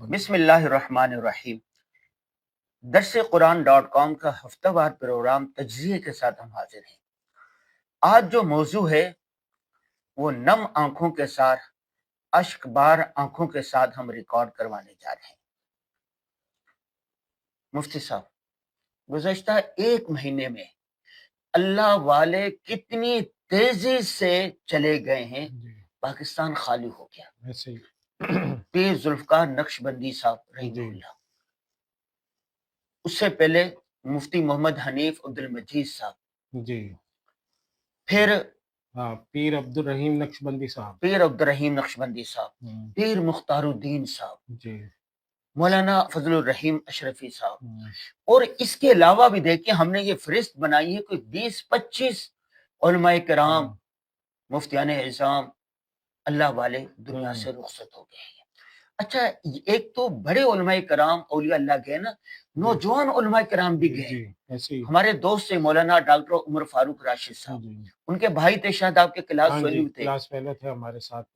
بسم اللہ الرحمن الرحیم۔ درس قرآن.com کا ہفتہ وار پروگرام تجزیے کے ساتھ ہم حاضر ہیں۔ آج جو موضوع ہے وہ نم آنکھوں کے ساتھ، اشک بار آنکھوں کے ساتھ ہم ریکارڈ کروانے جا رہے ہیں۔ مفتی صاحب، گزشتہ ایک مہینے میں اللہ والے کتنی تیزی سے چلے گئے ہیں، پاکستان خالی ہو گیا۔ پیر ذوالفقار نقشبندی صاحب رحمہ اللہ، اس سے پہلے مفتی محمد حنیف عبد المجید صاحب، جی، پھر پیر عبد الرحیم نقشبندی صاحب، پیر عبد الرحیم نقشبندی صاحب، پیر مختار الدین صاحب، جی، مولانا فضل الرحیم اشرفی صاحب، اور اس کے علاوہ بھی دیکھیں ہم نے یہ فہرست بنائی ہے کوئی 20-25 علماء کرام، مفتیان اعظام، اللہ والے دنیا سے رخصت ہو گئے ہیں۔ اچھا، ایک تو بڑے علماء کرام اولیاء اللہ گئے نا، نوجوان علماء کرام بھی گئے۔ ہمارے دوست سے مولانا ڈاکٹر عمر فاروق راشد صاحب، ان کے بھائی تھے، شاید آپ کے کلاس فیلو تھے، کلاس فیلو تھے ہمارے ساتھ،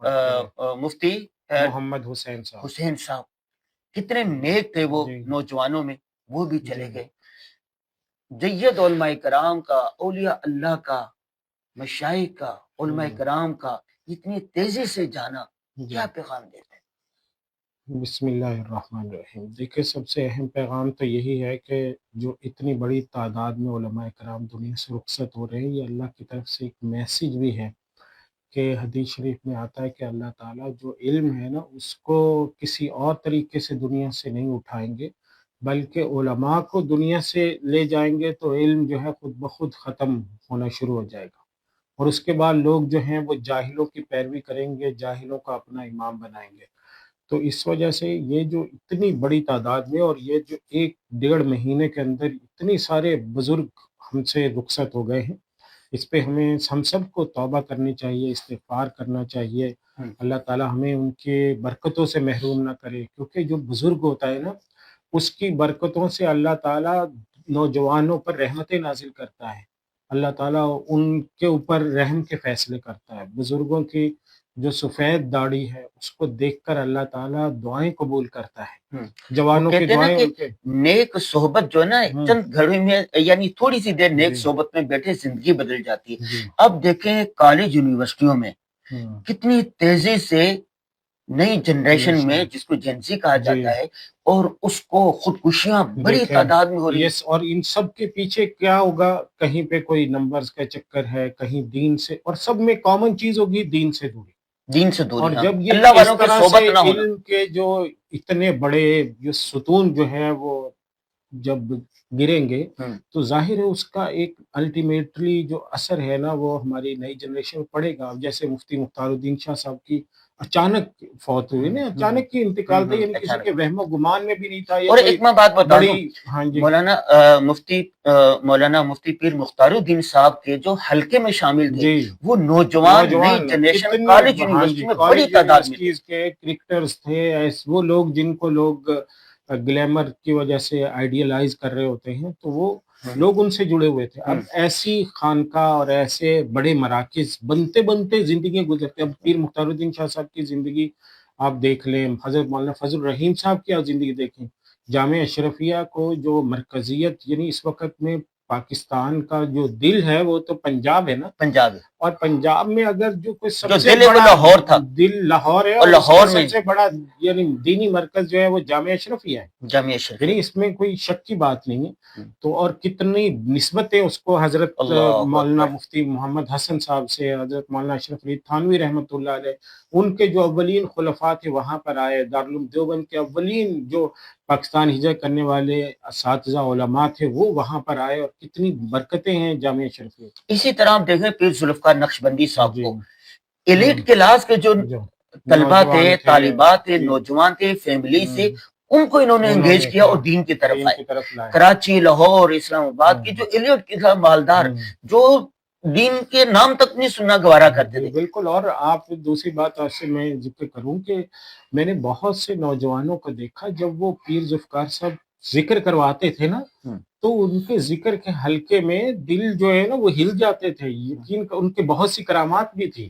مفتی محمد حسین صاحب، کتنے نیک تھے وہ نوجوانوں میں، وہ بھی چلے گئے۔ جید علماء کرام کا، اولیاء اللہ کا، مشائخ کا، علماء کرام کا اتنی تیزی سے جانا کیا پیغام دیتے ہیں؟ بسم اللہ الرحمن الرحیم۔ دیکھیں، سب سے اہم پیغام تو یہی ہے کہ جو اتنی بڑی تعداد میں علماء کرام دنیا سے رخصت ہو رہے ہیں، یہ اللہ کی طرف سے ایک میسیج بھی ہے کہ حدیث شریف میں آتا ہے کہ اللہ تعالیٰ جو علم ہے نا، اس کو کسی اور طریقے سے دنیا سے نہیں اٹھائیں گے، بلکہ علماء کو دنیا سے لے جائیں گے تو علم جو ہے خود بخود ختم ہونا شروع ہو جائے گا، اور اس کے بعد لوگ جو ہیں وہ جاہلوں کی پیروی کریں گے، جاہلوں کا اپنا امام بنائیں گے۔ تو اس وجہ سے یہ جو اتنی بڑی تعداد میں، اور یہ جو 1-1.5 مہینے کے اندر اتنی سارے بزرگ ہم سے رخصت ہو گئے ہیں، اس پہ ہم سب کو توبہ کرنی چاہیے، استغفار کرنا چاہیے۔ اللہ تعالیٰ ہمیں ان کے برکتوں سے محروم نہ کرے، کیونکہ جو بزرگ ہوتا ہے نا، اس کی برکتوں سے اللہ تعالیٰ نوجوانوں پر رحمتیں نازل کرتا ہے، اللہ تعالیٰ ان کے اوپر رحم کے فیصلے کرتا ہے۔ بزرگوں کی جو سفید داڑھی ہے اس کو دیکھ کر اللہ تعالیٰ دعائیں قبول کرتا ہے، جوانوں کی دعائیں ان کے۔ نیک صحبت جو ہے نا، چند گھڑی میں، یعنی تھوڑی سی دیر نیک صحبت میں بیٹھے زندگی بدل جاتی ہے۔ اب دیکھیں کالج یونیورسٹیوں میں کتنی تیزی سے نئی جنریشن میں، جس کو جنسی کہا جاتا ہے، اور اس کو خودکشیاں بڑی تعداد میں ہو رہی ہیں۔ اور ان سب کے پیچھے کیا ہوگا؟ کہیں پہ کوئی نمبرز کا چکر ہے، کہیں دین سے، اور سب میں کامن چیز ہوگی دین سے دوری، دین سے دوری۔ اور جب یہ اللہ والوں اس کی طرح صحبت سے نہ ہونا، علم کے جو اتنے بڑے جو ستون جو ہیں وہ جب گریں گے تو ظاہر ہے اس کا ایک الٹیمیٹلی جو اثر ہے نا وہ ہماری نئی جنریشن پڑے گا۔ جیسے مفتی مختار الدین شاہ صاحب کی اچانک فوت ہوئی نا، اچانک کی انتقال تھا، یعنی کسی کے وہم و گمان میں بھی نہیں تھا۔ اور ایک میں بات بتا دوں، ہاں جی، مولانا مفتی پیر مختار الدین صاحب کے جو حلقے میں شامل تھے، وہ نوجوان نئی جنریشن کالج یونیورسٹی میں بڑی تعداد میں کے کرکٹرز تھے، وہ لوگ جن کو لوگ گلیمر کی وجہ سے آئیڈیلائز کر رہے ہوتے ہیں، تو وہ لوگ ان سے جڑے ہوئے تھے۔ اب ایسی خانقاہ اور ایسے بڑے مراکز بنتے بنتے زندگی گزرتے۔ اب پیر مختار الدین شاہ صاحب کی زندگی آپ دیکھ لیں، حضرت مولانا فضل الرحیم صاحب کی زندگی دیکھیں، جامعہ اشرفیہ کو جو مرکزیت، یعنی اس وقت میں پاکستان کا جو دل ہے وہ تو پنجاب ہے نا، پنجاب، اور پنجاب میں اگر جو کوئی سب سے بڑا لاہور تھا، دل لاہور ہے، اور لاہور میں سب سے بڑا یعنی دینی مرکز جو ہے وہ جامعہ اشرفیہ ہے، جامعہ اشرفیہ، یعنی اس میں کوئی شک کی بات نہیں ہے۔ تو اور کتنی نسبتیں اس کو حضرت مولانا مفتی محمد حسن صاحب سے، حضرت مولانا اشرف علی تھانوی رحمۃ اللہ علیہ، ان کے جو اولین خلفاء تھے وہاں پر آئے، دارالعلوم دیوبند کے اولین جو پاکستان ہجرت کرنے والے اساتذہ علماء تھے وہ وہاں پر آئے، اور کتنی برکتیں ہیں جامعہ اشرفیہ۔ اسی طرح آپ دیکھیں پیر ذوالفقار نقشبندی صاحب کو ایلیٹ کلاس کے جو طلبہ تھے، طالبات تھے، نوجوان تھے، فیملی سے، ان کو انہوں نے انگیج کیا اور دین کی طرف آئے۔ کراچی، لاہور، اسلام آباد کی جو ایلیٹ کے مالدار، جو دین کے نام تک نہیں سننا گوارا کرتے تھے۔ بالکل۔ اور آپ دوسری بات آپ سے میں ذکر کروں کہ میں نے بہت سے نوجوانوں کو دیکھا، جب وہ پیر ذوالفقار صاحب ذکر کرواتے تھے نا تو ان کے ذکر کے حلقے میں دل جو ہے نا وہ ہل جاتے تھے، یقین ان کے بہت سی کرامات بھی تھی،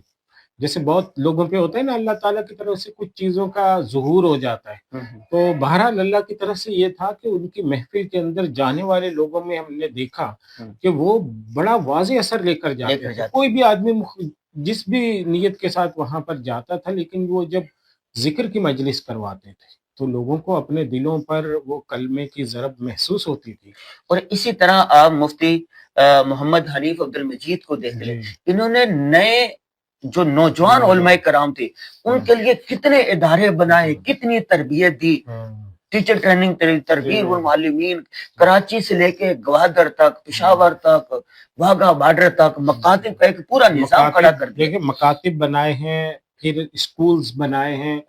جیسے بہت لوگوں پہ ہوتا ہے نا، اللہ تعالیٰ کی طرف سے کچھ چیزوں کا ظہور ہو جاتا ہے. تو بہرحال اللہ کی طرف سے یہ تھا کہ ان کی محفل کے اندر جانے والے لوگوں میں ہم نے دیکھا کہ وہ بڑا واضح اثر لے کر جاتے تھے. کوئی بھی آدمی جس بھی نیت کے ساتھ وہاں پر جاتا تھا، لیکن وہ جب ذکر کی مجلس کرواتے تھے تو لوگوں کو اپنے دلوں پر وہ کلمے کی ضرب محسوس ہوتی تھی. اور اسی طرح آپ مفتی محمد حنیف عبد المجید کو دیکھ لیں، انہوں نے نئے جو نوجوان علماء کرام تھے ان کے لیے کتنے ادارے بنائے، کتنی تربیت دی، ٹیچر ٹریننگ، تربیت والمعلمین، کراچی سے لے کے گوادر تک، پشاور تک، واگا بارڈر تک، مکاتب کا ایک پورا نظام کھڑا کر دیا. دیکھیں مکاتب بنائے ہیں، پھر اسکولز بنائے ہیں،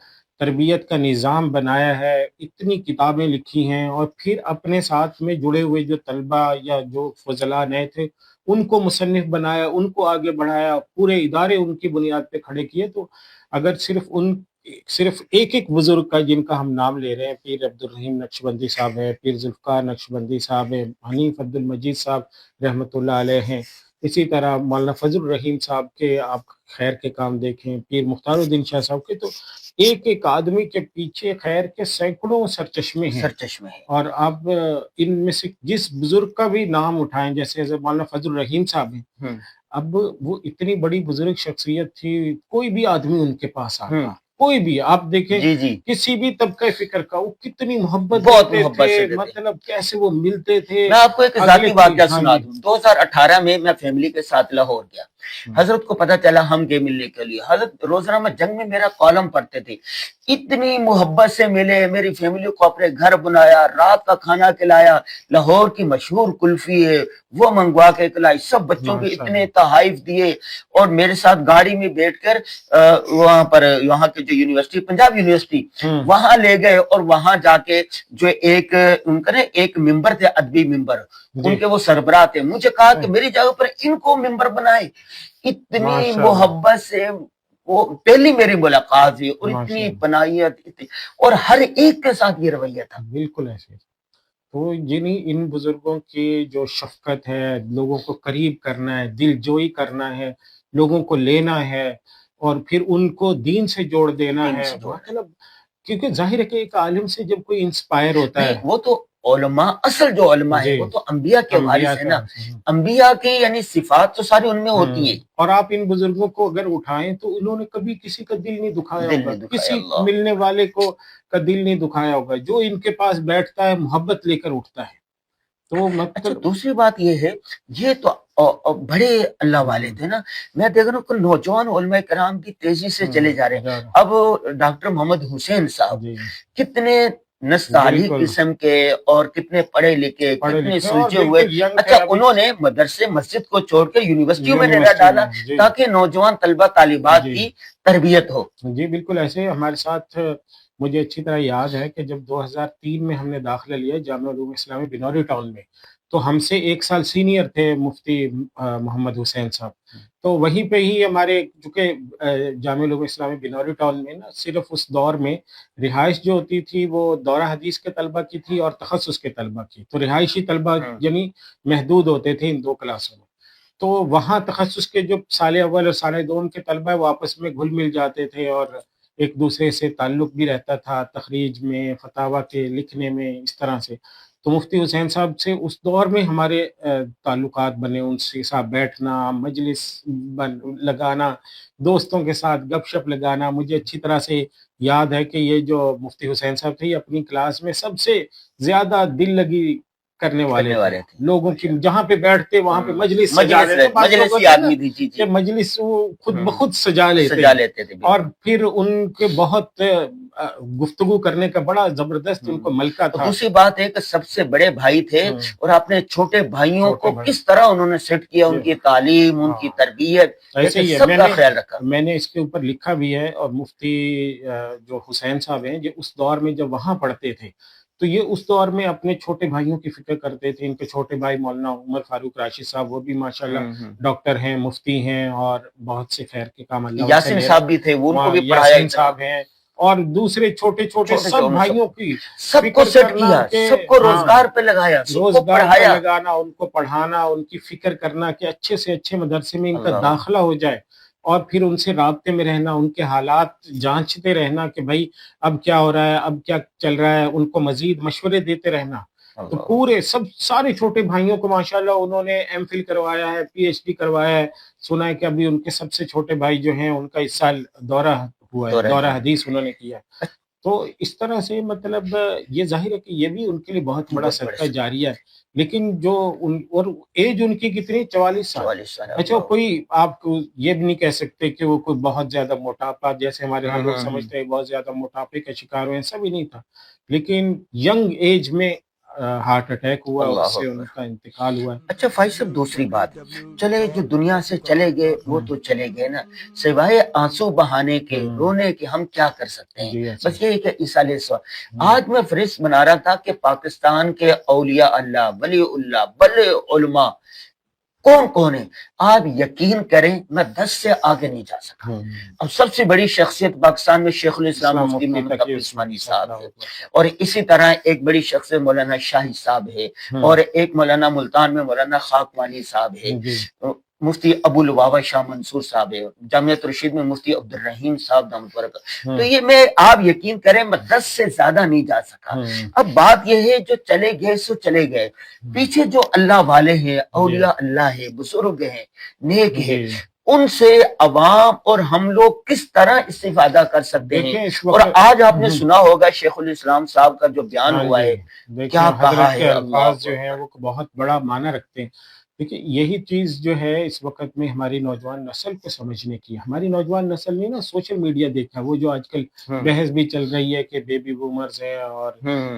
تربیت کا نظام بنایا ہے، اتنی کتابیں لکھی ہیں، اور پھر اپنے ساتھ میں جڑے ہوئے جو طلبہ یا جو فضلاء نئے تھے ان کو مصنف بنایا، ان کو آگے بڑھایا، پورے ادارے ان کی بنیاد پہ کھڑے کیے. تو اگر صرف ایک بزرگ کا جن کا ہم نام لے رہے ہیں، پیر عبد الرحیم نقشبندی صاحب ہیں، پیر ذوالفقار نقشبندی صاحب ہیں، حنیف عبد المجید صاحب رحمۃ اللہ علیہ ہیں، اسی طرح مولانا فضل الرحیم صاحب کے آپ خیر کے کام دیکھیں، پیر مختار الدین شاہ صاحب کے. تو ایک آدمی کے پیچھے خیر کے سینکڑوں سرچشمے ہیں. اور آپ ان میں سے جس بزرگ کا بھی نام اٹھائیں، جیسے مولانا فضل الرحیم صاحب ہیں، اب وہ اتنی بڑی بزرگ شخصیت تھی، کوئی بھی آدمی ان کے پاس آتا، کوئی بھی آپ دیکھیں کسی بھی طبقہ فکر کا، وہ کتنی محبت تھے، مطلب کیسے وہ ملتے تھے. میں آپ کو ایک ذاتی واقعہ سنا دوں. 2018 میں فیملی کے ساتھ لاہور گیا. حضرت کو پتا چلا ہم گئے ملنے کے لیے. حضرت روزنامہ جنگ میں میرا کالم پڑھتے تھے، اتنی محبت سے ملے، میری فیملی کو اپنے گھر بنایا، رات کا کھانا کھلایا، لاہور کی مشہور کلفی ہے وہ منگوا کے کھلائی، سب بچوں کو اتنے تحائف دیے، اور میرے ساتھ گاڑی میں بیٹھ کر وہاں کے جو یونیورسٹی، پنجاب یونیورسٹی، وہاں لے گئے، اور وہاں جا کے جو ان کا ایک ممبر تھے، ادبی ممبر، ان کے وہ سربراہ تھے، مجھے کہا کہ میری جگہ پر ان کو ممبر بنائے. اتنی محبت سے وہ پہلی میری ملاقات ہوئی، اور اتنی پناہیت، اور ہر ایک کے ساتھ یہ رویہ تھا. بالکل ایسے. تو ان بزرگوں کی جو شفقت ہے، لوگوں کو قریب کرنا ہے، دل جوئی کرنا ہے، لوگوں کو لینا ہے، اور پھر ان کو دین سے جوڑ دینا ہے. مطلب کیونکہ ظاہر ہے کہ ایک عالم سے جب کوئی انسپائر ہوتا ہے، وہ تو علماء، اصل جو علماء ہے وہ تو انبیاء کے وارث ہیں نا. انبیاء کی یعنی صفات تو ساری ان میں ہوتی ہیں. اور آپ ان بزرگوں کو اگر اٹھائیں تو انہوں نے کبھی کسی کا دل نہیں دکھایا ہوگا، کسی ملنے والے کو کا دل نہیں دکھایا ہوگا. جو ان کے پاس بیٹھتا ہے محبت لے کر اٹھتا ہے. تو مطلب دوسری بات یہ ہے، یہ تو بڑے اللہ والے تھے نا. میں دیکھ رہا ہوں کہ نوجوان علماء کرام بھی تیزی سے چلے جا رہے ہیں. اب ڈاکٹر محمد حسین صاحب کتنے نستعلیق قسم کے، اور کتنے پڑھے لکھے، کتنے سلجھے ہوئے. اچھا، انہوں نے مدرسے مسجد کو چھوڑ کے یونیورسٹیوں میں ڈیرا ڈالا تاکہ نوجوان طلبہ طالبات کی تربیت ہو. جی بالکل ایسے. ہمارے ساتھ مجھے اچھی طرح یاد ہے کہ جب 2003 میں ہم نے داخلہ لیا جامعہ علوم اسلامیہ بنوری ٹاؤن میں، تو ہم سے ایک سال سینئر تھے مفتی محمد حسین صاحب. تو وہیں پہ ہی ہمارے، چونکہ جامعہ علوم اسلامیہ بنوری ٹاؤن میں نا صرف اس دور میں رہائش جو ہوتی تھی وہ دورہ حدیث کے طلبہ کی تھی اور تخصص کے طلبہ کی. تو رہائشی طلبہ یعنی محدود ہوتے تھے ان دو کلاسوں میں. تو وہاں تخصص کے جو سال اول اور سال دوم کے طلبہ وہ آپس میں گھل مل جاتے تھے، اور ایک دوسرے سے تعلق بھی رہتا تھا، تخریج میں، فتاویٰ کے لکھنے میں، اس طرح سے. تو مفتی حسین صاحب سے اس دور میں ہمارے تعلقات بنے، ان سے ساتھ بیٹھنا، مجلس لگانا، دوستوں کے ساتھ گپ شپ لگانا. مجھے اچھی طرح سے یاد ہے کہ یہ جو مفتی حسین صاحب تھے، اپنی کلاس میں سب سے زیادہ دل لگی کرنے والے تھے. لوگوں کی جہاں پہ بیٹھتے وہاں پہ مجلس مجلس خود بخود سجا لیتے تھے. اور پھر ان کے بہت گفتگو کرنے کا بڑا زبردست ان کو ملکہ تھا. دوسری بات ہے کہ سب سے بڑے بھائی تھے، اور اپنے چھوٹے بھائیوں کو کس طرح انہوں نے سیٹ کیا، ان کی تعلیم، ان کی تربیت، سب کا خیال رکھا. میں نے اس کے اوپر لکھا بھی ہے. اور مفتی جو حسین صاحب ہیں، یہ اس دور میں جب وہاں پڑھتے تھے تو یہ اس دور میں اپنے چھوٹے بھائیوں کی فکر کرتے تھے. ان کے چھوٹے بھائی مولانا عمر فاروق راشد صاحب، وہ بھی ماشاءاللہ ڈاکٹر ہیں، مفتی ہیں، اور بہت سے خیر کے کام اللہ یاسین صاحب بھی تھے، وہ ان کو بھی پڑھایا. یاسین صاحب ہیں، اور دوسرے چھوٹے سب بھائیوں کی سب کو سیٹ کیا، سب کو روزگار پہ لگایا، روزگار پہ لگانا، ان کو پڑھانا، ان کی فکر کرنا کہ اچھے سے اچھے مدرسے میں ان کا داخلہ ہو جائے. اور پھر ان سے رابطے میں رہنا، ان کے حالات جانچتے رہنا کہ بھائی اب کیا ہو رہا ہے، اب کیا چل رہا ہے، ان کو مزید مشورے دیتے رہنا. تو پورے سارے چھوٹے بھائیوں کو ماشاءاللہ انہوں نے ایم فل کروایا ہے، پی ایچ ڈی کروایا ہے. سنا ہے کہ ابھی ان کے سب سے چھوٹے بھائی جو ہیں ان کا اس سال دورہ ہوا ہے، دورہ حدیث انہوں نے کیا. تو اس طرح سے مطلب یہ ظاہر ہے کہ یہ بھی ان کے لیے بہت بڑا صدقہ جاریہ ہے. لیکن جو اور ایج ان کی کتنی، 44 سال. اچھا کوئی آپ کو یہ بھی نہیں کہہ سکتے کہ وہ کوئی بہت زیادہ موٹاپا، جیسے ہمارے یہاں لوگ سمجھتے ہیں بہت زیادہ موٹاپے کا شکار ہوئے، ایسا بھی نہیں تھا. لیکن ینگ ایج میں ہارٹ اٹیک ہوا، اس سے ان کا انتقال ہوا ہے. اچھا فائز صاحب، دوسری بات، چلے جو دنیا سے چلے گئے وہ تو چلے گئے نا، سوائے آنسو بہانے کے، رونے کے، ہم کیا کر سکتے ہیں؟ بس یہ کہ عیسیٰ علیہ السلام. آج میں فہرست بنا رہا تھا کہ پاکستان کے اولیاء اللہ، ولی اللہ، بڑے علماء کون کون ہیں. آپ یقین کریں میں 10 سے آگے نہیں جا سکا. اب سب سے بڑی شخصیت پاکستان میں شیخ الاسلام مفتی محمد تقی عثمانی صاحب ہے، اور اسی طرح ایک بڑی شخصیت مولانا شاہی صاحب ہے، اور ایک مولانا ملتان میں مولانا خاکوانی صاحب ہے، مفتی ابو لبابہ شاہ منصور صاحب ہے، جامعۃ رشید میں مفتی عبد الرحیم صاحب دامت برکاتہ. تو یہ میں، آپ یقین کریں میں 10 سے زیادہ نہیں جا سکا. اب بات یہ ہے جو چلے گئے سو چلے گئے، پیچھے جو اللہ والے ہیں، اولیاء اللہ ہے، بزرگ ہیں، نیک ہے، ان سے عوام اور ہم لوگ کس طرح استفادہ کر سکتے ہیں. اور آج آپ نے سنا ہوگا شیخ الاسلام صاحب کا جو بیان ہوا ہے، کیا کہا ہے. الفاظ جو ہیں وہ بہت بڑا معنی رکھتے ہیں. دیکھیے یہی چیز جو ہے اس وقت میں ہماری نوجوان نسل کو سمجھنے کی. ہماری نوجوان نسل نے نا سوشل میڈیا دیکھا، وہ جو آج کل بحث بھی چل رہی ہے کہ بیبی بومرز ہیں اور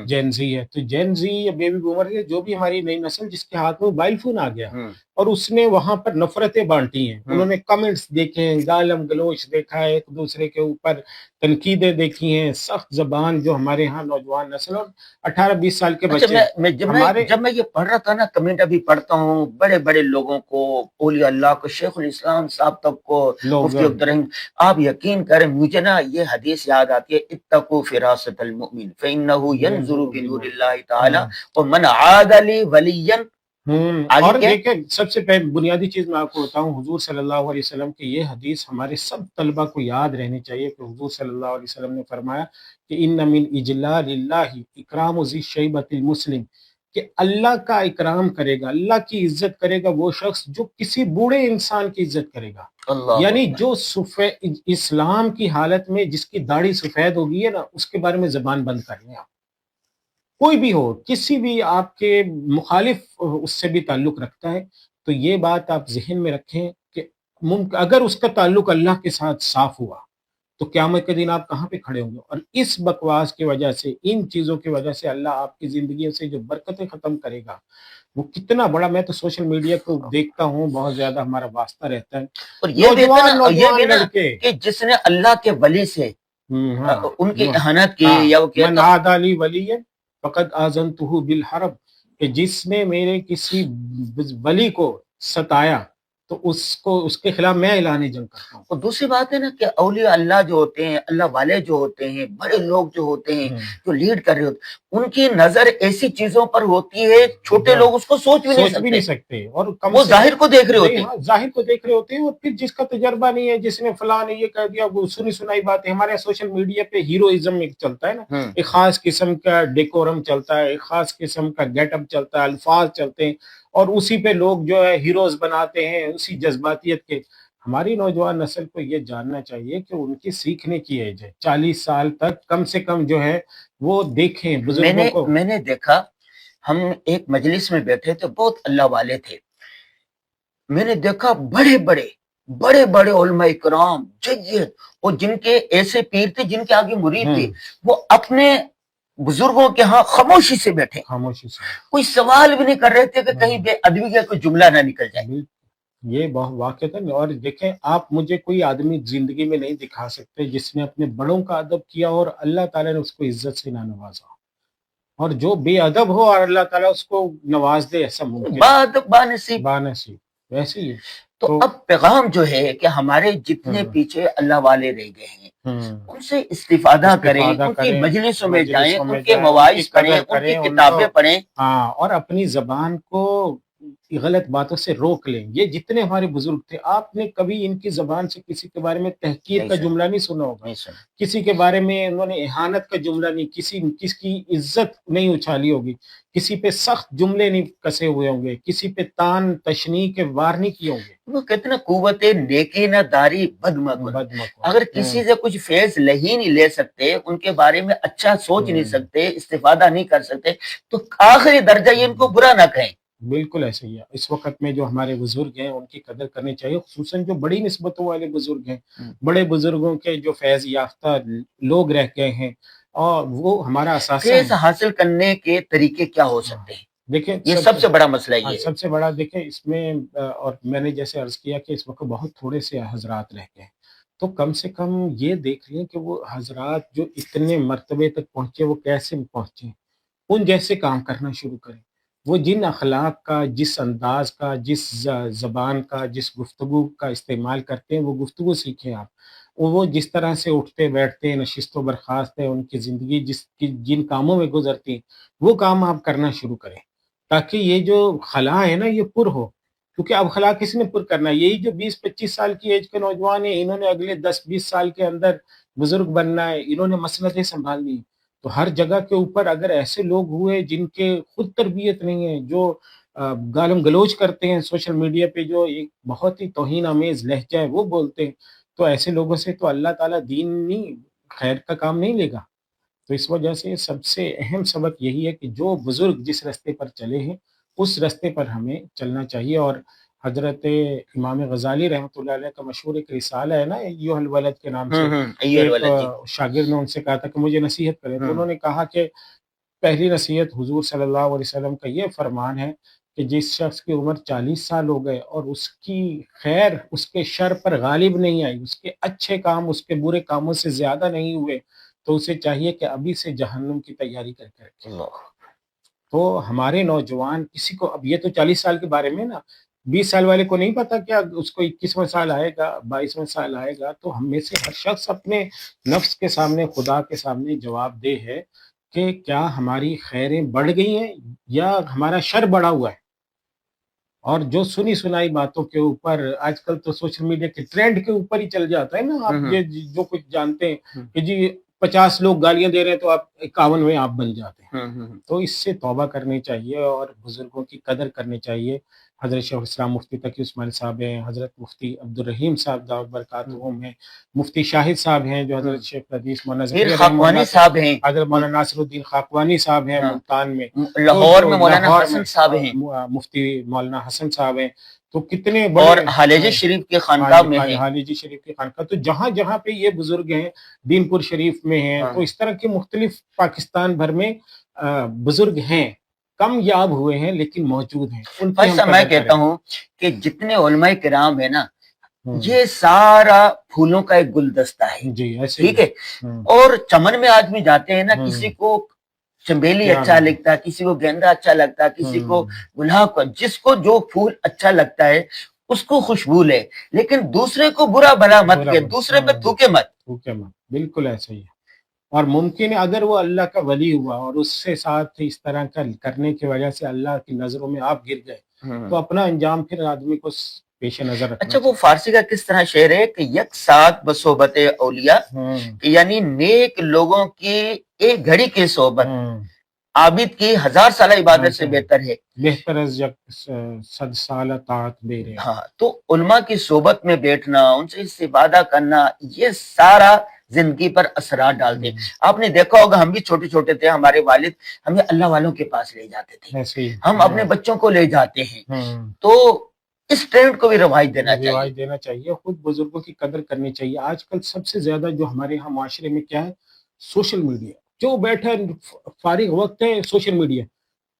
جین زی ہے. تو جین زی یا بیبی بومر ہے، جو بھی ہماری نئی نسل جس کے ہاتھ میں موبائل فون آ گیا اور اس نے وہاں پر نفرتیں بانٹی ہیں. انہوں نے کمنٹس دیکھے ہیں، گالم گلوچ دیکھا ہے، ایک دوسرے کے اوپر تنقیدیں دیکھی ہیں، سخت زبان. جو ہمارے ہاں نوجوان نسل اور 18-20 سال کے بچے، جب میں یہ پڑھ رہا تھا نا، کمنٹ ابھی پڑھتا ہوں، بڑے بڑے لوگوں کو، اولیاء اللہ کو، شیخ الاسلام صاحب تک کو، مفتی عبد الرحیم، آپ یقین کریں مجھے نا یہ حدیث یاد آتی ہے، اتقوا فراست المؤمن فإنه ينظر بنور اللہ تعالی ومن عاد لی ولیا. اور دیکھیں سب سے پہلے بنیادی چیز میں آپ کو بتاؤں، حضور صلی اللہ علیہ وسلم کی یہ حدیث ہمارے سب طلبہ کو یاد رہنی چاہیے کہ حضور صلی اللہ علیہ وسلم نے فرمایا کہ ان من اجلال اللہ اکرام ذی الشیبۃ المسلم، کہ اللہ کا اکرام کرے گا، اللہ کی عزت کرے گا وہ شخص جو کسی بوڑھے انسان کی عزت کرے گا. یعنی جو اسلام کی حالت میں جس کی داڑھی سفید ہوگی ہے نا، اس کے بارے میں زبان بند کر لیں. آپ کوئی بھی ہو، کسی بھی آپ کے مخالف اس سے بھی تعلق رکھتا ہے، تو یہ بات آپ ذہن میں رکھیں کہ اگر اس کا تعلق اللہ کے ساتھ صاف ہوا تو قیامت کے دن آپ کہاں پہ کھڑے ہوں گے. اور اس بکواس کی وجہ سے، ان چیزوں کی وجہ سے اللہ آپ کی زندگی سے جو برکتیں ختم کرے گا وہ کتنا بڑا. میں تو سوشل میڈیا کو دیکھتا ہوں، بہت زیادہ ہمارا واسطہ رہتا ہے. اور یہ بھی لڑکے کہ جس نے اللہ کے ولی سے ان کی اہانت کی، یا وہ من عادی لی ولی فقد آذنتہ بالحرب، کہ جس نے میرے کسی ولی کو ستایا تو اس کے خلاف میں اعلان جنگ کرتا ہوں. اور دوسری بات ہے نا کہ اولیاء اللہ جو ہوتے ہیں، اللہ والے جو ہوتے ہیں، بڑے لوگ جو ہوتے ہیں، جو لیڈ کر رہے ہوتے ہیں، ان کی نظر ایسی چیزوں پر ہوتی ہے چھوٹے لوگ اس کو سوچ بھی نہیں سکتے. اور وہ ظاہر کو دیکھ رہے ہوتے ہیں، ظاہر کو دیکھ رہے ہوتے ہیں. اور پھر جس کا تجربہ نہیں ہے، جس نے فلاں نے یہ کہہ دیا، وہ سنی سنائی بات ہے. ہمارے سوشل میڈیا پہ ہیروئزم ایک چلتا ہے نا، ایک خاص قسم کا ڈیکورم چلتا ہے، ایک خاص قسم کا گیٹ اپ چلتا ہے، الفاظ چلتے ہیں، اور اسی پہ لوگ جو ہے ہیروز بناتے ہیں، اسی جذباتیت کے. ہماری نوجوان نسل کو یہ جاننا چاہیے کہ ان کی سیکھنے کی ایج ہے 40 سال تک کم سے کم جو ہے وہ دیکھیں بزرگوں کو. میں نے دیکھا، ہم ایک مجلس میں بیٹھے تھے، بہت اللہ والے تھے. میں نے دیکھا بڑے بڑے علماء اکرام جید، اور جن کے ایسے پیر تھے جن کے آگے مرید تھے، وہ اپنے بزرگوں کے ہاں خاموشی سے بیٹھے، خاموشی سے کوئی سوال بھی نہیں کر رہے تھے کہ کہیں بے ادبی کا کوئی جملہ نہ نکل جائے. یہ بہت واقع ہے. اور دیکھیں آپ مجھے کوئی آدمی زندگی میں نہیں دکھا سکتے جس نے اپنے بڑوں کا ادب کیا اور اللہ تعالیٰ نے اس کو عزت سے نہ نوازا. اور جو بے ادب ہو اور اللہ تعالیٰ اس کو نواز دے، ایسا ممکن بانصیب ویسے ہی. تو اب پیغام جو ہے کہ ہمارے جتنے پیچھے اللہ والے رہ گئے ہیں ان سے استفادہ کریں، ان کی مجلسوں میں جائیں، ان کے مواعظ پڑھیں، ان کی کتابیں پڑھیں. اور اپنی زبان کو غلط باتوں سے روک لیں. یہ جتنے ہمارے بزرگ تھے, آپ نے کبھی ان کی زبان سے کسی کے بارے میں تحقیر نہیں کا سنا، جملہ نہیں سنا ہوگا, نہیں سنا. کسی کے بارے میں انہوں نے اہانت کا جملہ نہیں, کس کی عزت نہیں اچھالی ہوگی, کسی پہ سخت جملے نہیں کسے ہوئے ہوں گے, کسی پہ تان تشنیع کے وار نہیں کیے ہوں گے. وہ کہتے ہیں نا قوت نیکی نہ داری بد مکن. بد مکر. اگر کسی سے کچھ فیض لہی نہیں لے سکتے, ان کے بارے میں اچھا سوچ نہیں سکتے, استفادہ نہیں کر سکتے, تو آخری درجہ یہ ان کو برا نہ کہیں. بالکل ایسے ہی ہے. اس وقت میں جو ہمارے بزرگ ہیں ان کی قدر کرنی چاہیے, خصوصاً جو بڑی نسبتوں والے بزرگ ہیں, بڑے بزرگوں کے جو فیض یافتہ لوگ رہ گئے ہیں, اور وہ ہمارا اثاثہ فیض ہے. حاصل کرنے کے طریقے کیا ہو سکتے ہیں؟ دیکھیں یہ سب سے بڑا مسئلہ یہ ہے. سب سے بڑا دیکھیں اس میں, اور میں نے جیسے عرض کیا کہ اس وقت بہت تھوڑے سے حضرات رہ گئے ہیں, تو کم سے کم یہ دیکھ لیں کہ وہ حضرات جو اتنے مرتبے تک پہنچے وہ کیسے پہنچے, ان جیسے کام کرنا شروع کریں. وہ جن اخلاق کا, جس انداز کا, جس زبان کا, جس گفتگو کا استعمال کرتے ہیں, وہ گفتگو سیکھیں آپ. وہ جس طرح سے اٹھتے بیٹھتے ہیں, نشست و برخاست ہے, ان کی زندگی جن کاموں میں گزرتی, وہ کام آپ کرنا شروع کریں, تاکہ یہ جو خلا ہے نا یہ پر ہو. کیونکہ اب خلا کس نے پر کرنا ہے؟ یہی جو 20-25 سال کی ایج کے نوجوان ہیں, انہوں نے اگلے 10-20 سال کے اندر بزرگ بننا ہے, انہوں نے مسندیں سنبھالنی. تو ہر جگہ کے اوپر اگر ایسے لوگ ہوئے جن کے خود تربیت نہیں ہے, جو گالم گلوچ کرتے ہیں سوشل میڈیا پہ, جو ایک بہت ہی توہین آمیز لہجہ ہے وہ بولتے ہیں, تو ایسے لوگوں سے تو اللہ تعالیٰ دینی خیر کا کام نہیں لے گا. تو اس وجہ سے سب سے اہم سبق یہی ہے کہ جو بزرگ جس راستے پر چلے ہیں اس راستے پر ہمیں چلنا چاہیے. اور حضرت امام غزالی رحمۃ اللہ علیہ کا مشہور ایک رسالہ ہے نا, ایھا الولد کے نام سے, ایک شاگرد نے ان سے کہا تھا کہ مجھے نصیحت کریں, تو انہوں نے کہا کہ پہلی نصیحت حضور صلی اللہ علیہ وسلم کا یہ فرمان ہے کہ جس شخص کی عمر 40 سال ہو گئے اور اس کی خیر اس کے شر پر غالب نہیں آئی, اس کے اچھے کام اس کے برے کاموں سے زیادہ نہیں ہوئے, تو اسے چاہیے کہ ابھی سے جہنم کی تیاری کر کے رکھے. تو ہمارے نوجوان کسی کو, اب یہ تو 40 سال کے بارے میں نا, 20 سال والے کو نہیں پتا کیا اس کو 21واں سال آئے گا, 22واں سال آئے گا. تو ہم میں سے ہر شخص اپنے نفس کے سامنے, خدا کے سامنے جواب دہ ہے کہ کیا ہماری خیریں بڑھ گئی ہیں یا ہمارا شر بڑھا ہوا ہے. اور جو سنی سنائی باتوں کے اوپر آج کل تو سوشل میڈیا کے ٹرینڈ کے اوپر ہی چل جاتا ہے نا, آپ یہ جو کچھ جانتے ہیں کہ جی 50 لوگ گالیاں دے رہے ہیں تو آپ 51ویں آپ بن جاتے ہیں. تو اس سے توبہ کرنی چاہیے اور بزرگوں کی قدر کرنی چاہیے. حضرت شیخ الاسلام مفتی تقی عثمانی صاحب ہیں, حضرت مفتی عبدالرحیم صاحب دعوت برکاتہم ہیں, مفتی شاہد صاحب ہیں جو حضرت شیخ حدیث مولانا خاقوانی صاحب ہیں, حضرت مولانا ناصر الدین خاقوانی صاحب ہیں ملتان میں, لاہور میں مولانا حسن صاحب ہیں, مفتی مولانا حسن صاحب ہیں, تو کتنے بڑے, اور حالیجی شریف کے خانقاہ میں ہیں, حالیجی شریف کی خانقاہ. تو جہاں جہاں پہ یہ بزرگ ہیں, دین پور شریف میں ہیں, تو اس طرح کے مختلف پاکستان بھر میں بزرگ ہیں, کم یاب ہوئے ہیں لیکن موجود ہیں. ایسا میں کہتا ہوں کہ جتنے علماء کرام ہیں نا, یہ سارا پھولوں کا ایک گلدستہ ہے, جی ٹھیک ہے. اور چمن میں آدمی جاتے ہیں نا, کسی کو چنبیلی اچھا لگتا ہے, کسی کو گیندا اچھا لگتا ہے, کسی کو گلاب کا, جس کو جو پھول اچھا لگتا ہے اس کو خوشبو لے, لیکن دوسرے کو برا بھلا مت کہ, دوسرے پہ تھوکے مت. بالکل ایسا ہی ہے. اور ممکن ہے اگر وہ اللہ کا ولی ہوا اور اس سے ساتھ اس طرح کا کرنے کی وجہ سے اللہ کی نظروں میں آپ گر گئے, تو اپنا انجام پھر آدمی کو پیش نظر رکھنا. اچھا, وہ فارسی کا کس طرح شعر ہے کہ یک ساتھ بصحبت اولیاء, یعنی نیک لوگوں کی ایک گھڑی کی صحبت عابد کی 1000 سالہ عبادت سے بہتر ہے, بہتر از یک 100 سالہ طاعت بے رے. ہاں, تو علماء کی صحبت میں بیٹھنا, ان سے استفادہ کرنا, یہ سارا زندگی پر اثرات ڈالتے ہیں. آپ نے دیکھا ہوگا ہم بھی چھوٹے چھوٹے تھے, ہمارے والد ہمیں اللہ والوں کے پاس لے جاتے تھے, ہم اپنے بچوں کو لے جاتے ہیں. تو اس ٹرینڈ کو بھی رواج دینا چاہیے. خود بزرگوں کی قدر کرنی چاہیے. آج کل سب سے زیادہ جو ہمارے یہاں معاشرے میں کیا ہے, سوشل میڈیا. جو بیٹھا فارغ وقت ہے سوشل میڈیا,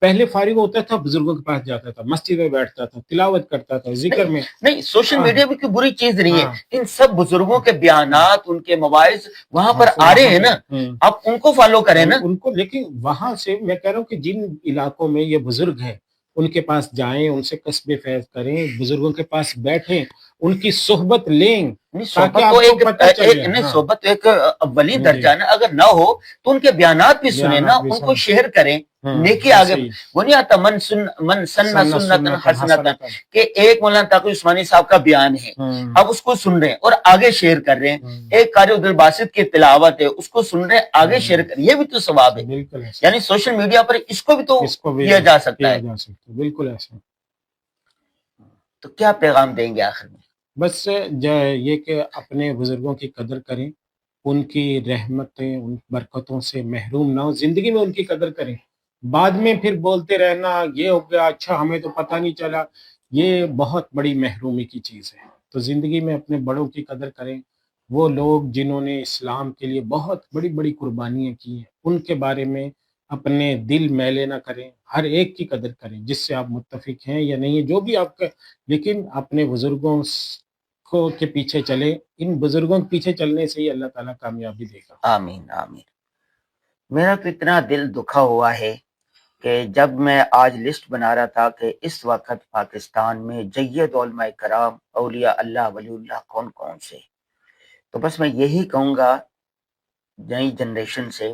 پہلے فارغ ہوتا تھا بزرگوں کے پاس جاتا تھا, مسجد میں بیٹھتا تھا, تلاوت کرتا تھا, ذکر میں. نہیں, سوشل میڈیا بھی کوئی بری چیز نہیں ہے, ان سب بزرگوں کے بیانات, ان کے مواعظ وہاں پر آ رہے ہیں نا, آپ ان کو فالو کریں نا ان کو. لیکن وہاں سے میں کہہ رہا ہوں کہ جن علاقوں میں یہ بزرگ ہیں ان کے پاس جائیں, ان سے کسب فیض کریں, بزرگوں کے پاس بیٹھیں, ان کی صحبت لیں. صحبت ایک اولی درجہ نا, اگر نہ ہو تو ان کے بیانات بھی سنیں نا, ان کو شیئر کریں. نیکی آگے صحیح وہ نہیں آتا من سننا سنت سنتن سنت حسنتن حسنتن کہ ایک مولانا تقی عثمانی صاحب کا بیان ہے اب اس کو سن رہے ہیں اور آگے شیئر کر رہے ہیں، ایک قاری عبدالباسط کی تلاوت ہے اس کو سن رہے ہیں آگے شیئر کر، یہ بھی تو ثواب ہے، بالکل ایسا یعنی سوشل میڈیا پر اس کو بھی تو اس کو بھی کیا جا سکتا کیا ہے۔ جا سکتا ہے، بالکل ایسا۔ تو کیا پیغام دیں گے آخر میں؟ بس یہ کہ اپنے بزرگوں کی قدر کریں، ان کی رحمتیں ان برکتوں سے محروم نہ ہو، زندگی میں ان کی قدر کریں، بعد میں پھر بولتے رہنا یہ ہو گیا اچھا ہمیں تو پتہ نہیں چلا، یہ بہت بڑی محرومی کی چیز ہے۔ تو زندگی میں اپنے بڑوں کی قدر کریں، وہ لوگ جنہوں نے اسلام کے لیے بہت بڑی بڑی قربانیاں کی ہیں ان کے بارے میں اپنے دل میلے نہ کریں، ہر ایک کی قدر کریں جس سے آپ متفق ہیں یا نہیں ہے جو بھی آپ کا، لیکن اپنے بزرگوں کو کے پیچھے چلے، ان بزرگوں کے پیچھے چلنے سے ہی اللہ تعالیٰ کامیابی دے گا۔ آمین آمین۔ میرا تو اتنا دل دکھا ہوا ہے کہ جب میں آج لسٹ بنا رہا تھا کہ اس وقت پاکستان میں جید علماء کرام اولیاء اللہ ولی اللہ کون کون سے، تو بس میں یہی کہوں گا نئی جنریشن سے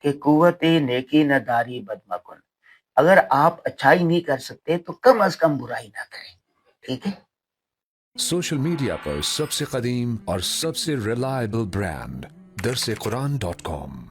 کہ قوت نیکی نہ داری بدمکن، اگر آپ اچھائی نہیں کر سکتے تو کم از کم برائی نہ کریں، ٹھیک ہے؟ سوشل میڈیا پر سب سے قدیم اور سب سے ریلائبل برانڈ درس قرآن.com